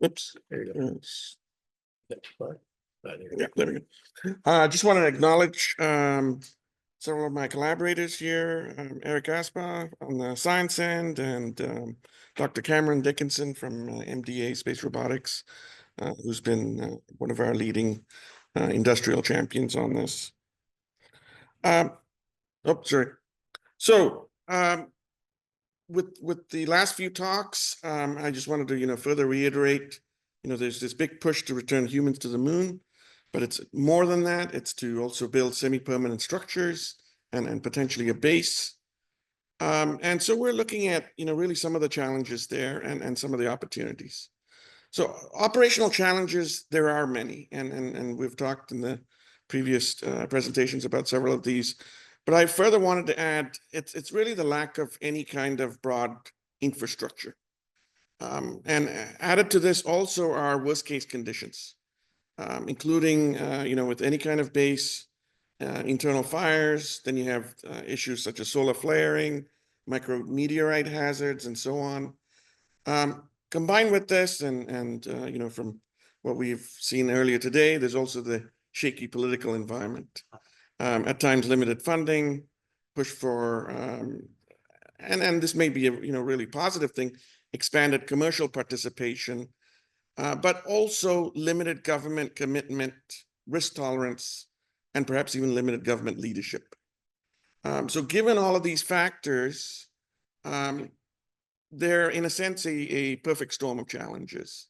Oops. There you go. Yeah, there we go. I just want to acknowledge several of my collaborators here, Eric Aspa on the science end, and Dr. Cameron Dickinson from MDA Space Robotics, who's been one of our leading industrial champions on this. Sorry. So with the last few talks, I just wanted to further reiterate, there's this big push to return humans to the moon, but it's more than that. It's to also build semi-permanent structures and potentially a base. And so we're looking at really some of the challenges there and some of the opportunities. So operational challenges, there are many, and we've talked in the previous presentations about several of these. But I further wanted to add, it's really the lack of any kind of broad infrastructure. And added to this also are worst case conditions, including, with any kind of base, internal fires, then you have issues such as solar flaring, micrometeorite hazards, and so on. Combined with this, and from what we've seen earlier today, there's also the shaky political environment. At times limited funding, push for, and this may be a really positive thing, expanded commercial participation, but also limited government commitment, risk tolerance, and perhaps even limited government leadership. So given all of these factors, they're in a sense a perfect storm of challenges.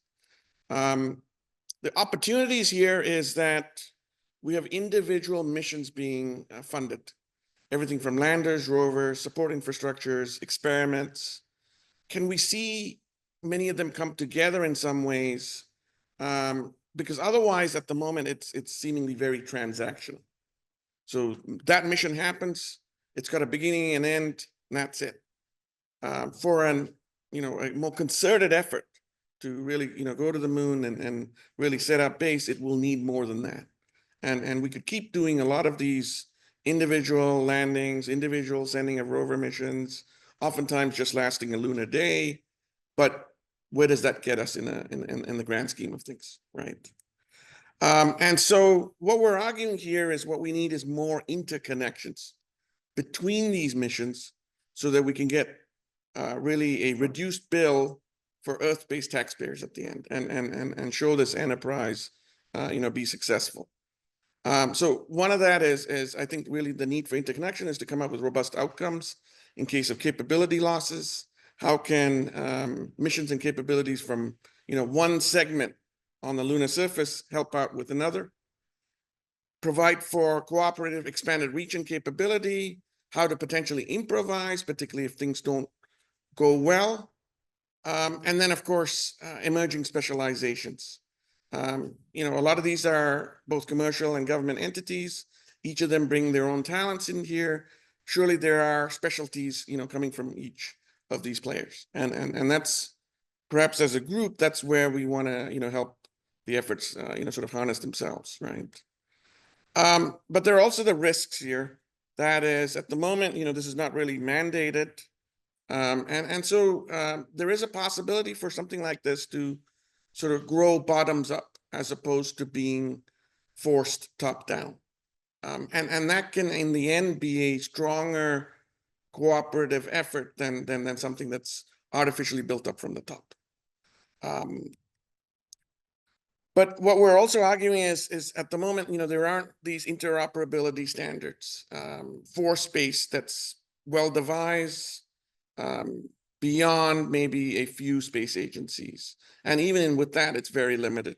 The opportunities here is that we have individual missions being funded, everything from landers, rovers, support infrastructures, experiments. Can we see many of them come together in some ways? Because otherwise, at the moment, it's seemingly very transactional. So that mission happens, it's got a beginning and end, and that's it. For a more concerted effort to really go to the moon and really set up base, it will need more than that. And we could keep doing a lot of these individual landings, individual sending of rover missions, oftentimes just lasting a lunar day. But where does that get us in the grand scheme of things, right? And so what we're arguing here is what we need is more interconnections between these missions so that we can get really a reduced bill for Earth-based taxpayers at the end and show this enterprise, be successful. So one of that is I think really the need for interconnection is to come up with robust outcomes in case of capability losses. How can missions and capabilities from one segment on the lunar surface help out with another? Provide for cooperative expanded reach and capability, how to potentially improvise, particularly if things don't go well. And then of course, emerging specializations. A lot of these are both commercial and government entities. Each of them bring their own talents in here. Surely there are specialties, coming from each of these players. And that's perhaps as a group, that's where we want to, help the efforts, sort of harness themselves, right? But there are also the risks here. That is, at the moment, this is not really mandated. And so there is a possibility for something like this to sort of grow bottoms up as opposed to being forced top down. And that can, in the end, be a stronger cooperative effort than something that's artificially built up from the top. But what we're also arguing is at the moment, there aren't these interoperability standards for space that's well devised, beyond maybe a few space agencies. And even with that, it's very limited.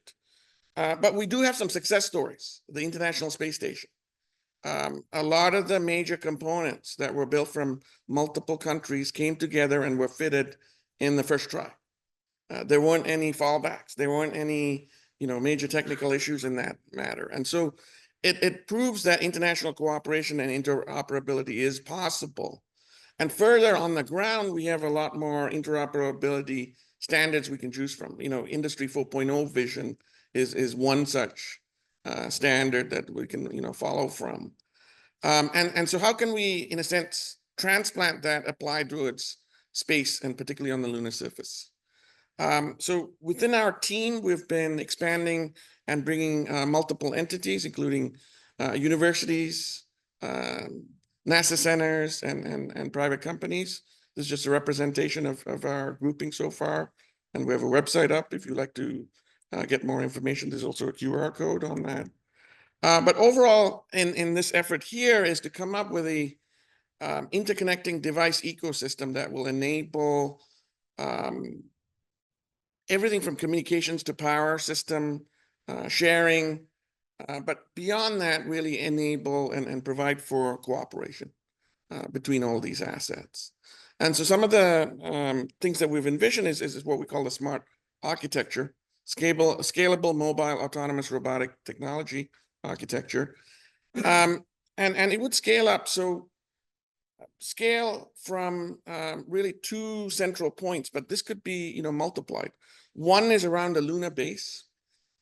But we do have some success stories. The International Space Station. A lot of the major components that were built from multiple countries came together and were fitted in the first try. There weren't any fallbacks. There weren't any, major technical issues in that matter. And so it proves that international cooperation and interoperability is possible. And further on the ground, we have a lot more interoperability standards we can choose from. Industry 4.0 vision is one such standard that we can follow from. And so how can we, in a sense, transplant that applied towards space and particularly on the lunar surface? So within our team, we've been expanding and bringing multiple entities, including universities, NASA centers, and private companies. This is just a representation of our grouping so far. And we have a website up if you'd like to get more information. There's also a QR code on that. But overall, in this effort here is to come up with a interconnecting device ecosystem that will enable everything from communications to power system sharing, but beyond that, really enable and provide for cooperation between all these assets. And so some of the things that we've envisioned is what we call the smart architecture, scalable mobile autonomous robotic technology architecture. And it would scale up. So scale from really two central points, but this could be, multiplied. One is around the lunar base,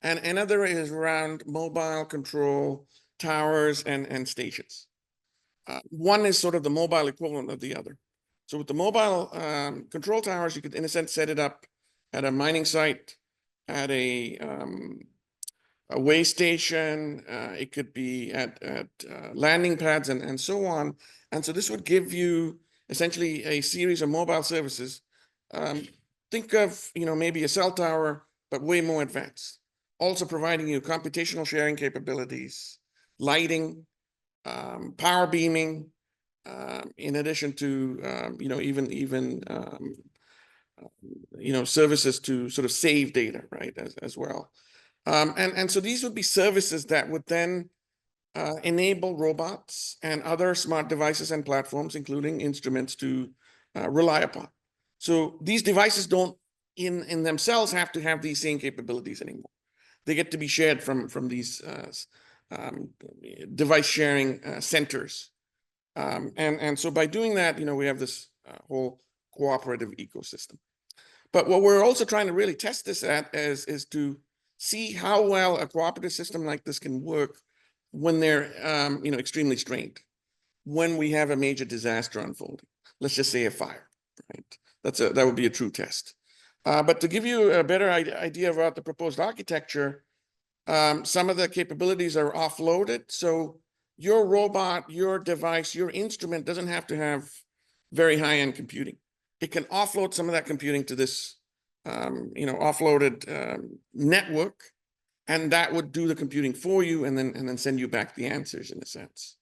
and another is around mobile control towers and stations. One is sort of the mobile equivalent of the other. So with the mobile control towers, you could, in a sense, set it up at a mining site, at a way station. It could be at landing pads and so on. And so this would give you essentially a series of mobile services. Think of, maybe a cell tower, but way more advanced. Also providing you computational sharing capabilities, lighting, power beaming, in addition to, even services to sort of save data, right, as well. And so these would be services that would then enable robots and other smart devices and platforms, including instruments, to rely upon. So these devices don't in themselves have to have these same capabilities anymore. They get to be shared from these device sharing centers. And so by doing that, we have this whole cooperative ecosystem. But what we're also trying to really test this at is to see how well a cooperative system like this can work when they're extremely strained, when we have a major disaster unfolding. Let's just say a fire, right? That would be a true test. But to give you a better idea about the proposed architecture, some of the capabilities are offloaded. So your robot, your device, your instrument doesn't have to have very high-end computing. It can offload some of that computing to this, offloaded network, and that would do the computing for you, and then send you back the answers in a sense.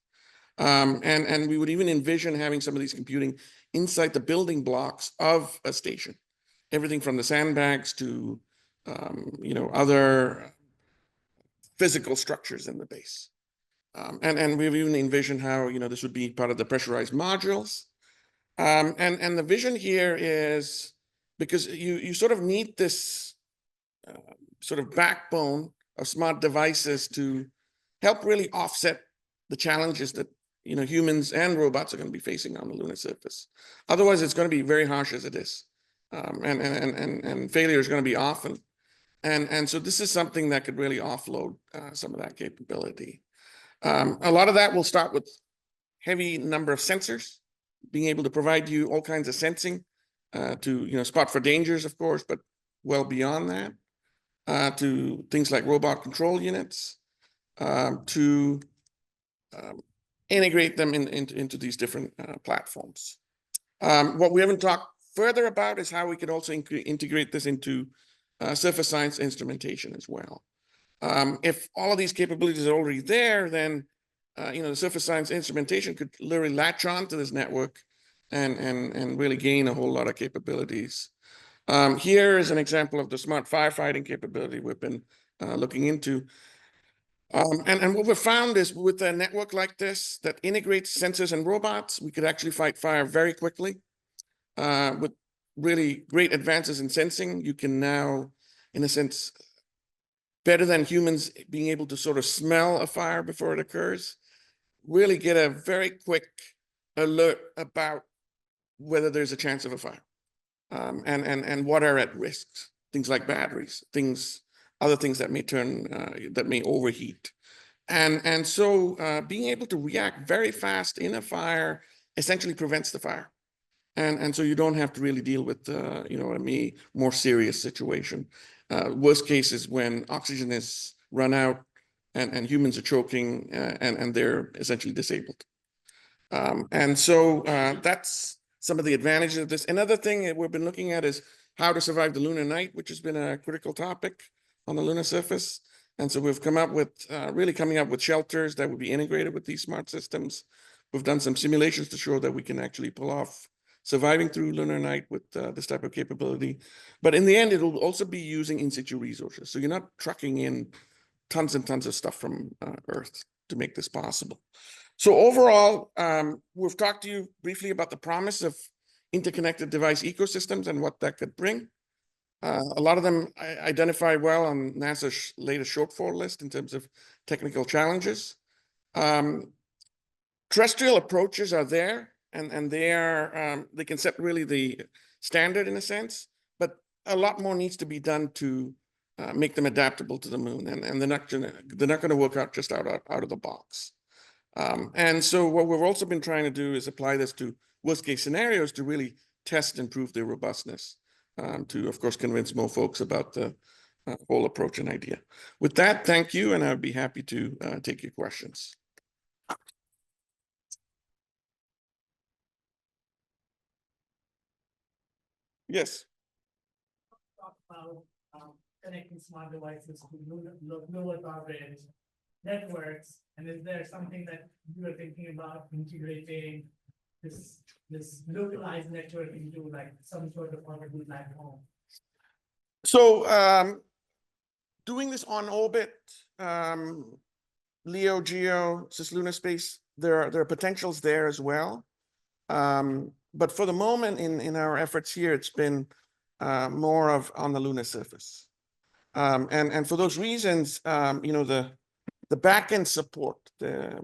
And we would even envision having some of these computing inside the building blocks of a station, everything from the sandbags to other physical structures in the base. And we've even envisioned how this would be part of the pressurized modules. And the vision here is, because you sort of need this sort of backbone of smart devices to help really offset the challenges that humans and robots are going to be facing on the lunar surface. Otherwise, it's going to be very harsh as it is, and failure is going to be often. And so this is something that could really offload some of that capability. A lot of that will start with heavy number of sensors, being able to provide you all kinds of sensing to spot for dangers, of course, but well beyond that, to things like robot control units, to integrate them into these different platforms. What we haven't talked further about is how we could also integrate this into surface science instrumentation as well. If all of these capabilities are already there, then the surface science instrumentation could literally latch on to this network and really gain a whole lot of capabilities. Here is an example of the smart firefighting capability we've been looking into. And what we've found is with a network like this that integrates sensors and robots, we could actually fight fire very quickly. With really great advances in sensing, you can now, in a sense, better than humans being able to sort of smell a fire before it occurs, really get a very quick alert about whether there's a chance of a fire, and what are at risk, things like batteries, other things that may overheat. And so being able to react very fast in a fire essentially prevents the fire. And so you don't have to really deal with, you know, a more serious situation. Worst case is when oxygen is run out and humans are choking and they're essentially disabled. And so that's some of the advantages of this. Another thing that we've been looking at is how to survive the lunar night, which has been a critical topic on the lunar surface. And so we've come up with really coming up with shelters that would be integrated with these smart systems. We've done some simulations to show that we can actually pull off surviving through lunar night with this type of capability. But in the end, it'll also be using in situ resources. So you're not trucking in tons and tons of stuff from Earth to make this possible. So overall, we've talked to you briefly about the promise of interconnected device ecosystems and what that could bring. A lot of them identify well on NASA's latest shortfall list in terms of technical challenges. Terrestrial approaches are there, and they can set really the standard in a sense, but a lot more needs to be done to make them adaptable to the moon, and they're not going to work out just out of the box. And so what we've also been trying to do is apply this to worst case scenarios to really test and prove their robustness, to, of course, convince more folks about the whole approach and idea. With that, thank you, and I'd be happy to take your questions. Yes. Talk about connecting smart devices to lower power networks, and is there something that you are thinking about integrating this localized network into like some sort of orbital platform? So doing this on orbit, LEO, GEO, cislunar space, there are potentials there as well. But for the moment in our efforts here, it's been more of on the lunar surface. And for those reasons, you know, the backend support, the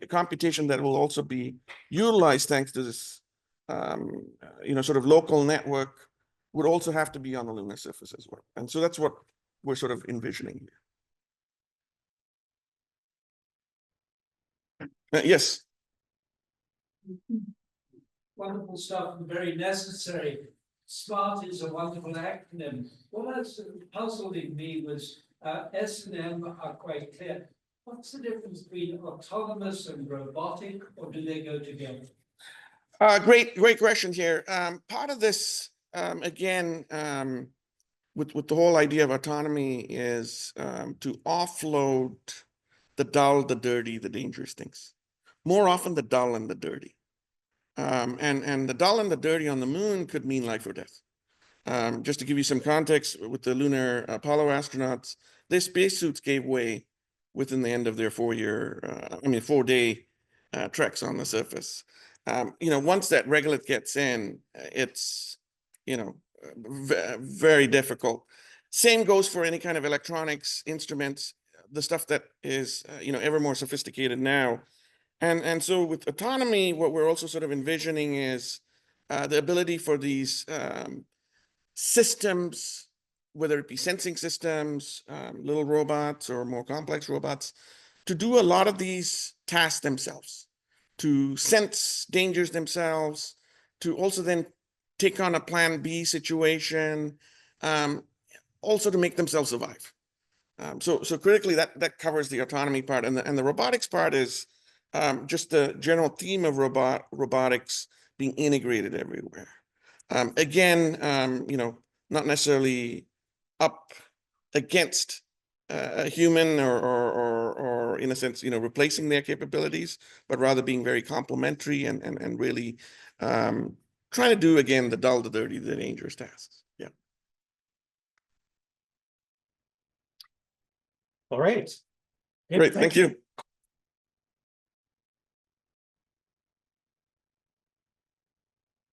computation that will also be utilized thanks to this, you know, sort of local network would also have to be on the lunar surface as well. And so that's what we're sort of envisioning here. Yes. Wonderful stuff and very necessary. SMART is a wonderful acronym. What has puzzled me was S and M are quite clear. What's the difference between autonomous and robotic, or do they go together? Great question here. Part of this, again, with the whole idea of autonomy is to offload the dull, the dirty, the dangerous things. More often the dull and the dirty. And the dull and the dirty on the moon could mean life or death. Just to give you some context, with the lunar Apollo astronauts, their spacesuits gave way within the end of their 4-day treks on the surface. You know, once that regolith gets in, it's, you know, very difficult. Same goes for any kind of electronics, instruments, the stuff that is, you know, ever more sophisticated now. And so with autonomy, what we're also sort of envisioning is the ability for these systems, whether it be sensing systems, little robots or more complex robots, to do a lot of these tasks themselves, to sense dangers themselves, to also then take on a plan B situation, also to make themselves survive. So critically, that covers the autonomy part, and the robotics part is just the general theme of robotics being integrated everywhere. Again, you know, not necessarily up against a human or in a sense, you know, replacing their capabilities, but rather being very complementary and really trying to do, again, the dull, the dirty, the dangerous tasks. Yeah. All right. Great. Thank you.